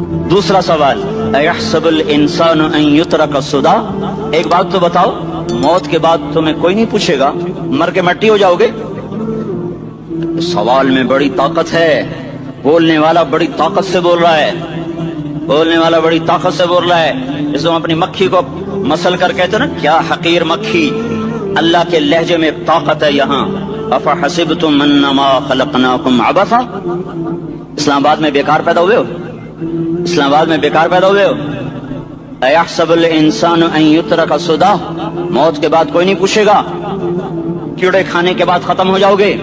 दूसरा सवाल, अयहसबुल इंसान अन युतरक सुदा। एक बात तो बताओ, मौत के बाद तुम्हें कोई नहीं पूछेगा, मर के मट्टी हो जाओगे? इस सवाल में बड़ी ताकत है। बोलने वाला बड़ी ताकत से बोल रहा है, बोलने वाला बड़ी ताकत से बोल रहा है। जिसको अपनी मक्खी को मसल कर कहते ना, क्या हकीर मक्खी। अल्लाह के लहजे में ताकत है यहाँ। अफहसिबतुम अन्नमा खलकनाकुम अबसा। इस्लामाबाद में बेकार पैदा हुए हो, इस्लामाबाद में बेकार पैदा हुए हो। अयहसबुल इंसान अन युतरक सुदा। मौत के बाद कोई नहीं पूछेगा, कीड़े खाने के बाद खत्म हो जाओगे।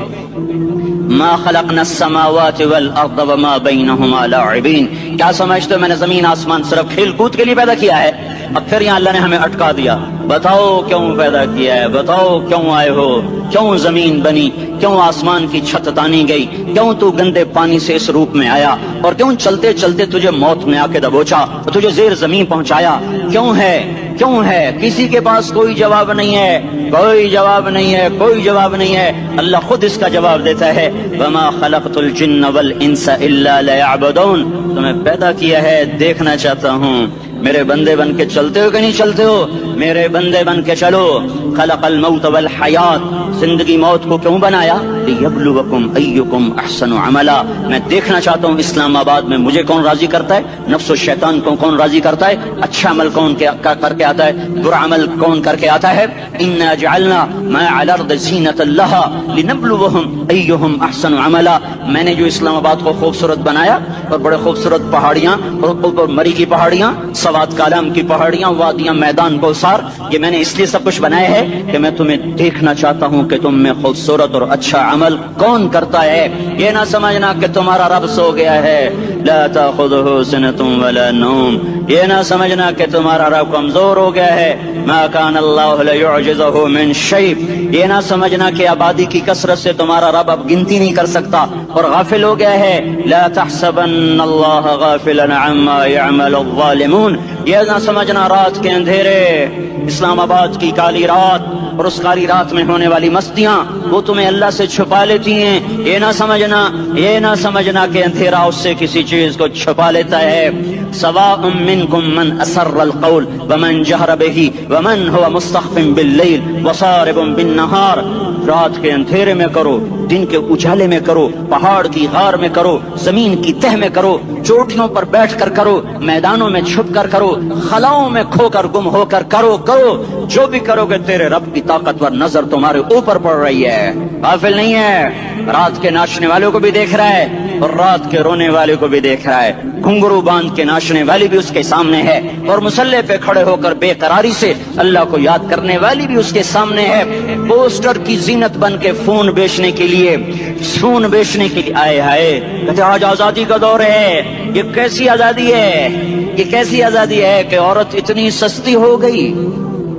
मा खलकना समावाति वल अर्द वमा बैनहुमा लाइबीन। क्या समझते हो मैंने जमीन आसमान सिर्फ खेल कूद के लिए पैदा किया है? अब फिर यहाँ अल्लाह ने हमें अटका दिया। बताओ क्यों पैदा किया है, बताओ क्यों आए हो, क्यों जमीन बनी, क्यों आसमान की छत तानी गई, क्यों तू गंदे पानी से इस रूप में आया, और क्यों चलते चलते तुझे मौत में आके दबोचा और तुझे जेर जमीन पहुंचाया? क्यों है, क्यों है? किसी के पास कोई जवाब नहीं है, कोई जवाब नहीं है, कोई जवाब नहीं है। अल्लाह खुद इसका जवाब देता है, वमा खलक़तुल जिन्न वल इंसा इल्ला लियअबुदून। तुम्हें पैदा किया है, देखना चाहता हूँ मेरे बंदे बन के चलते हो कि नहीं चलते हो। मेरे बंदे बन के चलो। खलक़ल मौत वल हयात। जिंदगी मौत को क्यों बनाया? लियब्लुवकुम अय्युकुम अहसनु अमला। मैं देखना चाहता हूँ इस्लामाबाद में मुझे कौन राजी करता है, नफ्स और शैतान को कौन राजी करता है, अच्छा अमल कौन करके आता है, बुरा अमल कौन करके आता है। इन्ना जअलना मा अल अर्द ज़ीनतल लहा लिनब्लुवहुम अय्युहुम अहसनु अमला। मैंने जो इस्लामाबाद को खूबसूरत बनाया, और बड़े खूबसूरत पहाड़ियाँ, और ऊपर मरी की पहाड़ियाँ, सवात कालम की पहाड़ियाँ, वादियाँ, मैदान कौसार, ये मैंने इसलिए सब कुछ बनाया है कि मैं तुम्हें देखना चाहता हूँ कि तुम में खूबसूरत और अच्छा अमल कौन करता है। ये ना समझना कि तुम्हारा रब सो गया है, ला ताखुज़ुहु सिनतुम वला नौम। ये ना समझना कि तुम्हारा रब कमजोर हो गया है, मा कान अल्लाहु लियुअजिज़हु मिन शै। ये ना समझना कि आबादी की कसरत से तुम्हारा रब अब गिनती नहीं कर सकता और गाफिल हो गया है। ला तहसबन्नल्लाह गाफिलन अम्मा यअमलुज़्ज़ालिमून। ये ना समझना रात के अंधेरे, इस्लामाबाद की काली रात और उस काली रात में होने वाली मस्तियां वो तुम्हें अल्लाह से छुपा लेती हैं। ये ना समझना, ये ना समझना कि अंधेरा उससे किसी चीज को छुपा लेता है। सवाउम मिनकुम मन असर्रल कौल वमन जहर बिही वमन हुवा मुस्तख्फिन बिल्लैल वसारिबुन बिन्नहार। रात के अंधेरे में करो, दिन के उजाले में करो, पहाड़ की गार में करो, जमीन की तह में करो, चोटियों पर बैठ कर करो, मैदानों में छुप कर करो, खलाओं में खोकर गुम होकर करो। करो जो भी करोगे, तेरे रब की ताकतवर नजर तुम्हारे ऊपर पड़ रही है, गाफिल नहीं है। रात के नाचने वालों को भी देख रहा है और रात के रोने वाले को भी देख रहा है। घुंघरू बांध के नाचने वाली भी उसके सामने है और मुसल्ले पे खड़े होकर बेकरारी से अल्लाह को याद करने वाली भी उसके सामने है। पोस्टर की जीनत बन के फोन बेचने के लिए, खून बेचने के लिए आए हाय। कहते आज आजादी का दौर है। ये कैसी आजादी है, ये कैसी आजादी है कि औरत इतनी सस्ती हो गई,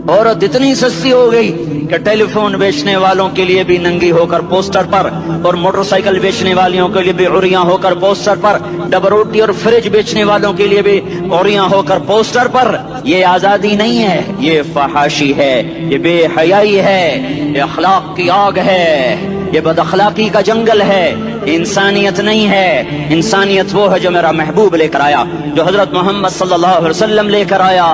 औरत इतनी सस्ती हो गई कि टेलीफोन बेचने वालों के लिए भी नंगी होकर पोस्टर पर, और मोटरसाइकिल बेचने वालियों के लिए भी उरियां होकर पोस्टर पर, डबल रोटी और फ्रिज बेचने वालों के लिए भी उरियां होकर पोस्टर पर। ये आजादी नहीं है, ये फहाशी है, ये बेहयाई है, ये अखलाक की आग है, ये बदअखलाकी का जंगल है। इंसानियत नहीं है। इंसानियत वो है जो मेरा महबूब लेकर आया, जो हजरत मोहम्मद सल्लल्लाहु अलैहि वसल्लम लेकर आया।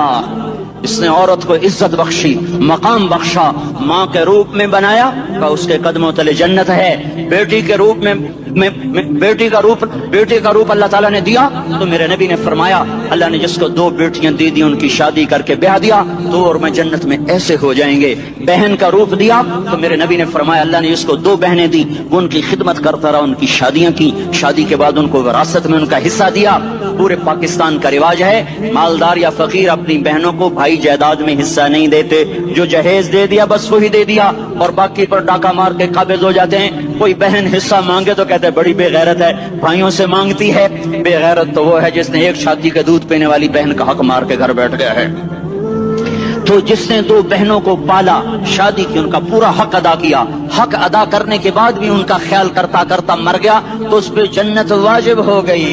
इसने औरत को इज्जत बख्शी, मकाम बख्शा, माँ के रूप में बनाया का उसके कदमों तले जन्नत है। बेटी के रूप में बेटी का रूप अल्लाह ताला ने दिया, तो मेरे नबी ने फरमाया, अल्लाह ने जिसको दो बेटियां दे दी उनकी शादी करके ब्याह दिया तो और मैं जन्नत में ऐसे हो जाएंगे। बहन का रूप दिया तो मेरे नबी ने फरमाया, अल्लाह ने जिसको दो बहनें दी वो उनकी खिदमत करता रहा, उनकी शादियां की, शादी के बाद उनको विरासत में उनका हिस्सा दिया। पूरे पाकिस्तान का रिवाज है, मालदार या फकीर अपनी बहनों को भाई जायदाद में हिस्सा नहीं देते। जो जहेज दे दिया बस वही दे दिया और बाकी पर डाका मार के काबिज हो जाते हैं। कोई बहन हिस्सा मांगे तो कहते हैं बड़ी बेगैरत है, भाइयों से मांगती है। बेगैरत तो वो है जिसने एक छाती का दूध पीने वाली बहन का हक मार के घर बैठ गया है। तो जिसने दो बहनों को पाला, शादी की, उनका पूरा हक अदा किया, हक अदा करने के बाद भी उनका ख्याल करता करता मर गया तो उस पर जन्नत वाजिब हो गई।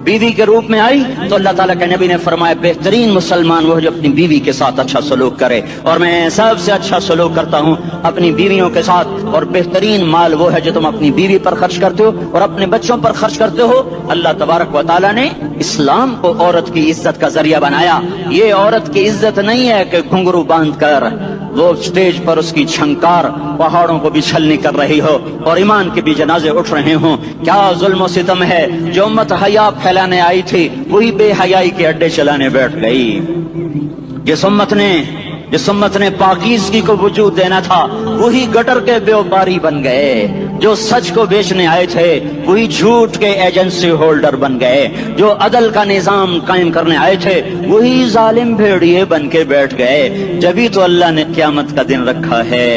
बीवी के रूप में आई तो अल्लाह ताला के नबी ने फरमाया बेहतरीन मुसलमान वो जो अपनी बीवी के साथ अच्छा सलूक करे, और मैं सबसे अच्छा सलूक करता हूँ अपनी बीवियों के साथ, और बेहतरीन माल वो है जो तुम अपनी बीवी पर खर्च करते हो और अपने बच्चों पर खर्च करते हो। अल्लाह तबारक व तआला ने इस्लाम को औरत की इज्जत का जरिया बनाया। ये औरत की इज्जत नहीं है कि घुंघरू बांध कर वो स्टेज पर उसकी झंकार पहाड़ों को भी छलनी कर रही हो और ईमान के भी जनाजे उठ रहे हों। क्या जुल्म सितम है, जो उम्मत हया फैलाने आई थी वही बेहयाई के अड्डे चलाने बैठ गई। जिस उम्मत ने पाकीज़गी को वजूद देना था वही गटर के व्यापारी बन गए। जो सच को बेचने आए थे वही झूठ के एजेंसी होल्डर बन गए। जो अदल का निजाम कायम करने आए थे वही जालिम भेड़िए बन के बैठ गए। जभी तो अल्लाह ने क़यामत का दिन रखा है।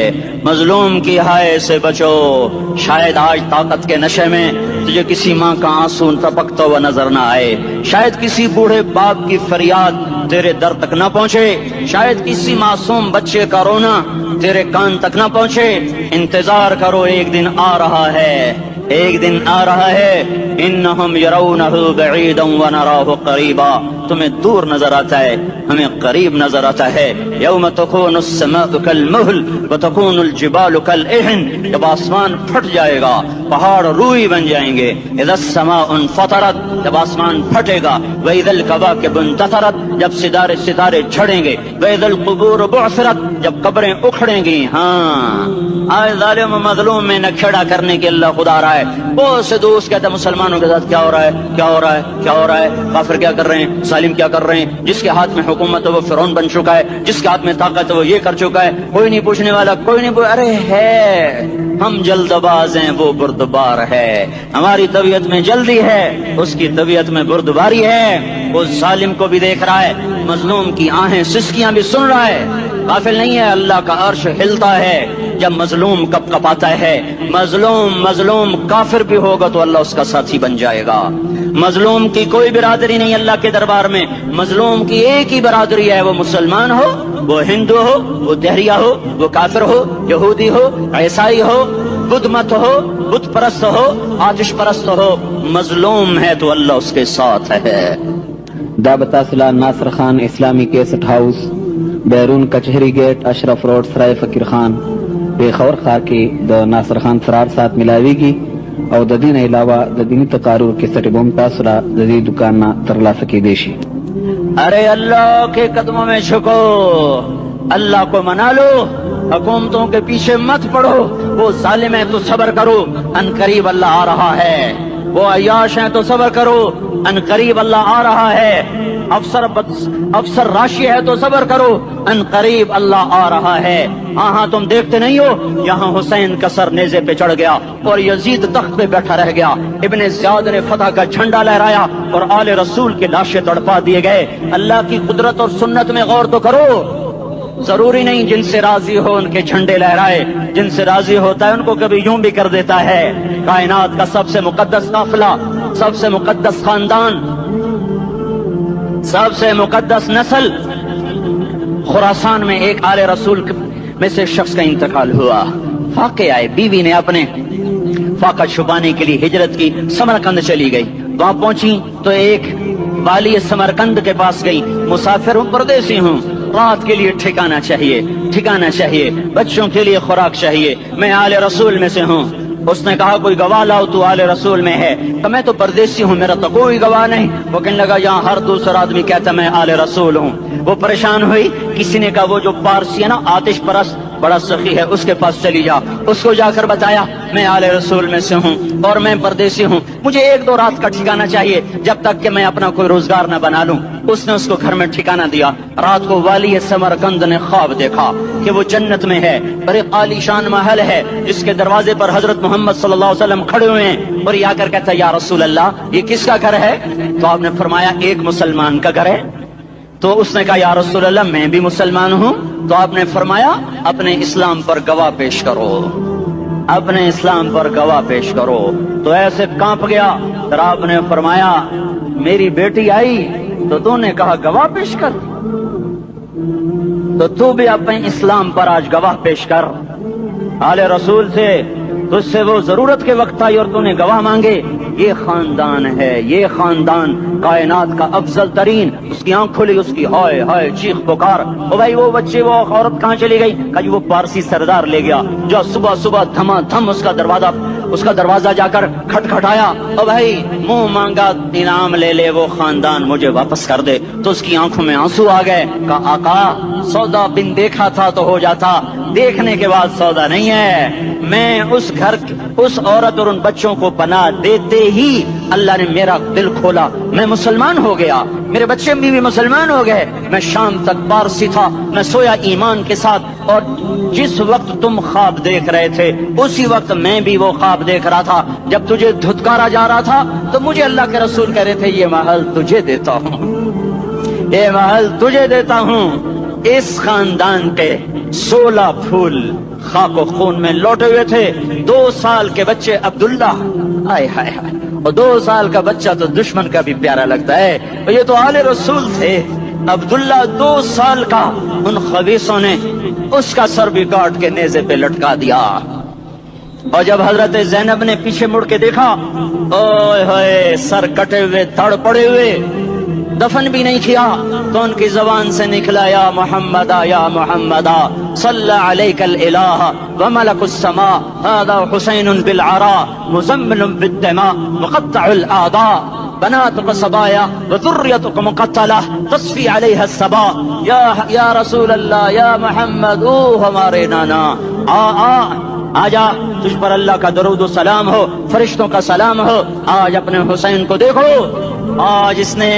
मजलूम की हाय से बचो, शायद आज ताकत के नशे में तुझे किसी माँ का आंसू टपकता हुआ नजर न आए, शायद किसी बूढ़े बाप की फरियाद तेरे दर तक न पहुँचे, शायद किसी मासूम बच्चे का रोना तेरे कान तक न पहुँचे। इंतजार करो, एक दिन आ रहा है, एक दिन आ रहा है। इन्नहुम यरौनहु बईदन व नराहु करीबा, तुम्हें दूर नजर आता है, हमें करीब नजर आता है। यौम तकूनु अस्समाउ कलमुहल व तकूनुल जिबालु कलइहन, जब आसमान फट जाएगा पहाड़ रूई बन जाएंगे। इज़ा अस्समाउ फतरत, जब आसमान फटेगा। व इज़ल कवाकिबु इंतसरत, जब सितारे झड़ेंगे। व इज़ल कुबूर बुअसरत, जब कब्रें उखड़ेंगी। हाँ, आज जालिम मजलूम में नखेड़ा करने के अल्लाह खुदा रहा है। बहुत से दोस्त कहते हैं मुसलमानों के साथ क्या हो रहा है, क्या हो रहा है, क्या हो रहा है, काफिर क्या कर रहे हैं, सालिम क्या कर रहे हैं। जिसके हाथ में हुकूमत है वो फिरौन बन चुका है, जिसके हाथ में ताकत है वो ये कर चुका है, कोई नहीं पूछने वाला, कोई नहीं अरे है, हम जल्दबाज हैं, वो बुर्दबार है। हमारी तबीयत में जल्दी है, उसकी तबीयत में बुर्दबारी है। वो जालिम को भी देख रहा है, मजलूम की आहें सिसकियां भी सुन रहा है। गाफिल नहीं है, अल्लाह का अर्श हिलता है जब मजलूम कपकपाता है। मजलूम काफिर भी होगा तो अल्लाह उसका साथी बन जाएगा। मजलूम की कोई बिरादरी नहीं अल्लाह के दरबार में, मजलूम की एक ही बिरादरी है, वो मुसलमान हो, वो हिंदू हो, वो दहरिया हो, वो काफिर हो, यहूदी हो, ईसाई हो, बुद्ध मत हो, बुत परस्त हो, आतिश परस्त हो, मजलूम है तो अल्लाह उसके साथ है। दाबतासला नासर खान इस्लामी कैसेट हाउस, बैरून कचहरी गेट, अशरफ रोड, सराय फकीर खान पेखौर खार के द नासर खान फरार साथ मिलावेगी और द दीन अलावा द दीनी तकारुर के सट मुमतासरा द दुकान ना तरला सके देशी। अरे अल्लाह के कदमों में झुको, अल्लाह को मना लो, हुकूमतों के पीछे मत पड़ो। वो जालिम है तो सब्र करो, अनकरीब अल्लाह आ रहा है। वो अय्याश है तो सब्र करो, अनकरीब अल्लाह आ रहा है। अफसर राशि है तो सब्र करो, अनकरीब अल्लाह आ रहा है। हाँ, तुम देखते नहीं हो, यहाँ हुसैन का सर नेज़े पे चढ़ गया और यजीद तख्त पे बैठा रह गया। इब्ने ज़ियाद ने फतह का झंडा लहराया और आले रसूल के लाशें तड़पा दिए गए। अल्लाह की कुदरत और सुन्नत में गौर तो करो। जरूरी नहीं जिनसे राजी हो उनके झंडे लहराए, जिनसे राजी होता है उनको कभी यूं भी कर देता है। कायनात का सबसे मुकद्दस काफिला, सबसे मुकद्दस खानदान, सबसे मुकद्दस नस्ल, खुरासान में एक आले रसूल में से शख्स का इंतकाल हुआ। फाके आए, बीवी ने अपने फाका छुपाने के लिए हिजरत की, समरकंद चली गई। वहां पहुंची तो एक वाली समरकंद के पास गई। मुसाफिर हूं, परदेसी हूं, रात के लिए ठिकाना चाहिए, बच्चों के लिए खुराक चाहिए, मैं आले रसूल में से हूँ। उसने कहा कोई गवाह लाओ, तू आले रसूल में है। तो मैं तो परदेसी हूँ, मेरा तो कोई गवाह नहीं। वो कहने लगा यहाँ हर दूसरा आदमी कहता मैं आले रसूल हूँ। वो परेशान हुई। किसी ने कहा वो जो पारसी है ना, आतिश परस्त, बड़ा सखी है, उसके पास चली जा। उसको जाकर बताया मैं आले रसूल में से हूँ और मैं परदेसी हूँ, मुझे 1-2 रात का ठिकाना चाहिए जब तक कि मैं अपना कोई रोजगार न बना लूं। उसने उसको घर में ठिकाना दिया। रात को वाली समरकंद ने ख्वाब देखा कि वो जन्नत में है, बड़े आलीशान महल है, जिसके दरवाजे पर हजरत मोहम्मद सल्लल्लाहु अलैहि वसल्लम खड़े हुए हैं। और ये आकर कहता है या रसूल अल्लाह, ये किसका घर है? तो आपने फरमाया एक मुसलमान का घर है। तो उसने कहा या रसूल अल्लाह मैं भी मुसलमान हूँ। तो आपने फरमाया अपने इस्लाम पर गवाह पेश करो, अपने इस्लाम पर गवाह पेश करो। तो ऐसे कांप गया। फिर आपने फरमाया मेरी बेटी आई तो तूने कहा गवाह पेश कर, तो तू भी अपने इस्लाम पर आज गवाह पेश कर। आले रसूल से तुझसे वो जरूरत के वक्त आई और तूने गवाह मांगे। یہ خاندان ہے، یہ خاندان کائنات کا افضل ترین۔ اس کی آنکھ کھلی، اس کی ہائے ہائے چیخ پکار، او بھائی وہ بچے وہ عورت کہاں چلی گئی؟ کہا جی وہ پارسی سردار لے گیا، جو صبح صبح دھما دھم اس کا دروازہ جا کر کھٹکھٹایا، او بھائی منہ مانگا انعام لے لے، وہ خاندان مجھے واپس کر دے۔ تو اس کی آنکھوں میں آنسو آ گئے، کہا آقا سودا بن دیکھا تھا تو ہو جاتا، دیکھنے کے بعد سودا نہیں ہے۔ میں اس گھر اس عورت اور ان بچوں کو پناہ دیتے ہی اللہ نے میرا دل کھولا، میں مسلمان ہو گیا، میرے بچے بھی مسلمان ہو گئے۔ میں شام تک پارسی تھا، میں سویا ایمان کے ساتھ، اور جس وقت تم خواب دیکھ رہے تھے اسی وقت میں بھی وہ خواب دیکھ رہا تھا۔ جب تجھے دھتکارا جا رہا تھا تو مجھے اللہ کے رسول کہہ رہے تھے یہ محل تجھے دیتا ہوں، یہ محل تجھے دیتا ہوں۔ اس خاندان کے 16 پھول خاک و خون میں لوٹے ہوئے تھے۔ 2 سال کے بچے عبداللہ، ہائے ہائے ہائے، اور 2 سال کا بچہ تو دشمن کا بھی پیارا لگتا ہے، اور یہ تو آل رسول تھے۔ عبداللہ 2 سال کا، ان خبیثوں نے اس کا سر بھی کاٹ کے نیزے پہ لٹکا دیا۔ اور جب حضرت زینب نے پیچھے مڑ کے دیکھا، اوئے ہوئے سر کٹے ہوئے دھڑ پڑے ہوئے، دفن بھی نہیں کیا، تو ان کی زبان سے نکلا یا محمد یا محمد صلی علیک الالہ وملک السماء هذا حسین بالعراء مزمل بالدماء مقطع الاعضاء بناتك صبايا وذريتك مقتلة تصفي عليها الصبا یا رسول اللہ یا محمد، او ہمارے نانا، آجا، تجھ پر اللہ کا درود و سلام ہو، فرشتوں کا سلام ہو۔ آج اپنے حسین کو دیکھو، آج اس نے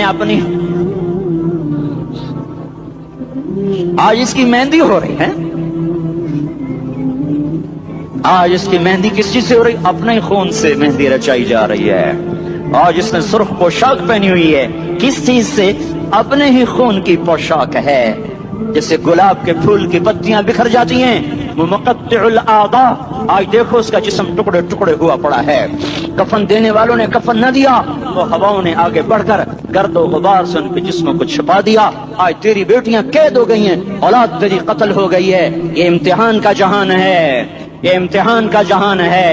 آج اس کی مہندی ہو رہی ہے، آج اس کی مہندی کس چیز سے ہو رہی؟ اپنے خون سے مہندی رچائی جا رہی ہے۔ آج اس نے سرخ پوشاک پہنی ہوئی ہے، کس چیز سے؟ اپنے ہی خون کی پوشاک ہے۔ جیسے گلاب کے پھول کی پتیاں بکھر جاتی ہیں، وہ مقطع الاعضاء، آج دیکھو اس کا جسم ٹکڑے ٹکڑے ہوا پڑا ہے۔ کفن دینے والوں نے کفن نہ دیا، وہ ہواؤں نے آگے بڑھ کر گرد و غبار سے ان کے جسموں کو چھپا دیا۔ آج تیری بیٹیاں قید ہو گئی ہیں، اولاد تیری قتل ہو گئی ہے۔ یہ امتحان کا جہان ہے، یہ امتحان کا جہان ہے۔